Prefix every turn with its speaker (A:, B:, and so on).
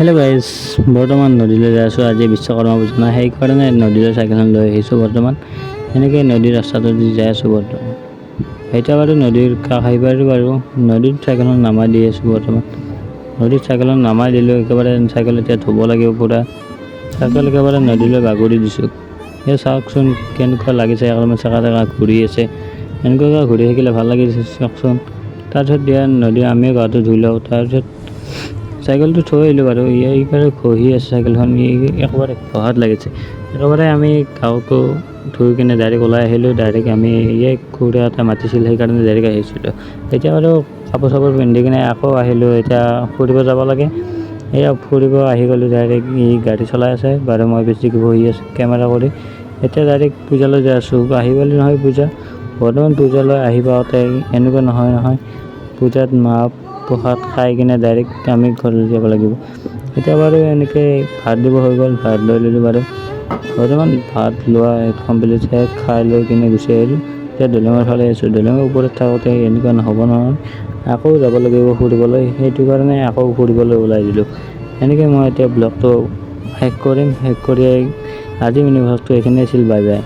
A: Hello' guys, বৰ্তমান নদীলৈ যাই আছোঁ। আজি বিশ্বকৰ্মা পূজা না, সেইকাৰণে নদীলৈ চাইকেলখন লৈ আহিছোঁ। বৰ্তমান এনেকৈ নদীৰ ৰাস্তাটো দি যাই আছোঁ। বৰ্তমান এতিয়া বাৰু নদীৰ কাষ আহিবাৰো বাৰু নদীত চাইকেলখন নামাই দি আছোঁ। বৰ্তমান নদীত চাইকেলখন নামাই দিলোঁ। একেবাৰে চাইকেল এতিয়া ধুব লাগিব পূৰা। চাইকেল একেবাৰে নদীলৈ বাগৰি দিছোঁ। এই চাওকচোন কেনেকুৱা লাগিছে, একেবাৰে চেকা চেকা ঘূৰি আছে। এনেকুৱাকৈ ঘূৰি থাকিলে ভাল লাগিছে চাওকচোন। তাৰপিছত দিয়া নদী আমি গাটো ধুই লওঁ। তাৰপিছত চাইকেলটো থৈ আহিলোঁ বাৰু। এইবাৰে ঘঁহি আছে চাইকেলখন, একেবাৰে ঘঁহাত লাগিছে। একেবাৰে আমি গাঁৱতো ধুই কিনে ডাইৰেক্ট ওলাই আহিলোঁ। ডাইৰেক্ট আমি খুৰা এটা মাতিছিল, সেইকাৰণে ডাইৰেক্ট আহিছিলোঁ। এতিয়া বাৰু কাপোৰ চাপোৰ পিন্ধি কিনে আকৌ আহিলোঁ। এতিয়া ফুৰিব যাব লাগে। এয়া ফুৰিব আহি গ'লোঁ। ডাইৰেক্ট গাড়ী চলাই আছে বাৰু, মই বেছিকৈ বহি আছোঁ কেমেৰা কৰি। এতিয়া ডাইৰেক্ট পূজালৈ যাই আছোঁ। আহি গ'লে নহয় পূজা। বৰ্তমান পূজালৈ আহি পাওঁতে এনেকুৱা নহয় পূজাত মাহ প্ৰসাদ খাই কিনে ডাইৰেক্ট আমি ঘৰলৈ যাব লাগিব। এতিয়া বাৰু এনেকৈ ভাত দিব হৈ গ'ল, ভাত লৈ ল'লোঁ বাৰু। বৰ্তমান ভাত লোৱা কমপ্লিট খাই লৈ কিনে গুচি আহিলোঁ। এতিয়া দলঙৰ ফালে আছোঁ। দলঙৰ ওপৰত থাকোঁতে এনেকুৱা নহ'ব নহয়, আকৌ যাব লাগিব ফুৰিবলৈ। সেইটো কাৰণে আকৌ ফুৰিবলৈ ওলাই দিলোঁ। এনেকৈ মই এতিয়া ব্লগটো শেষ কৰিম। শেষ কৰি আজি মিনি ব্লগটো এইখিনিয়ে আছিল। Bye bye.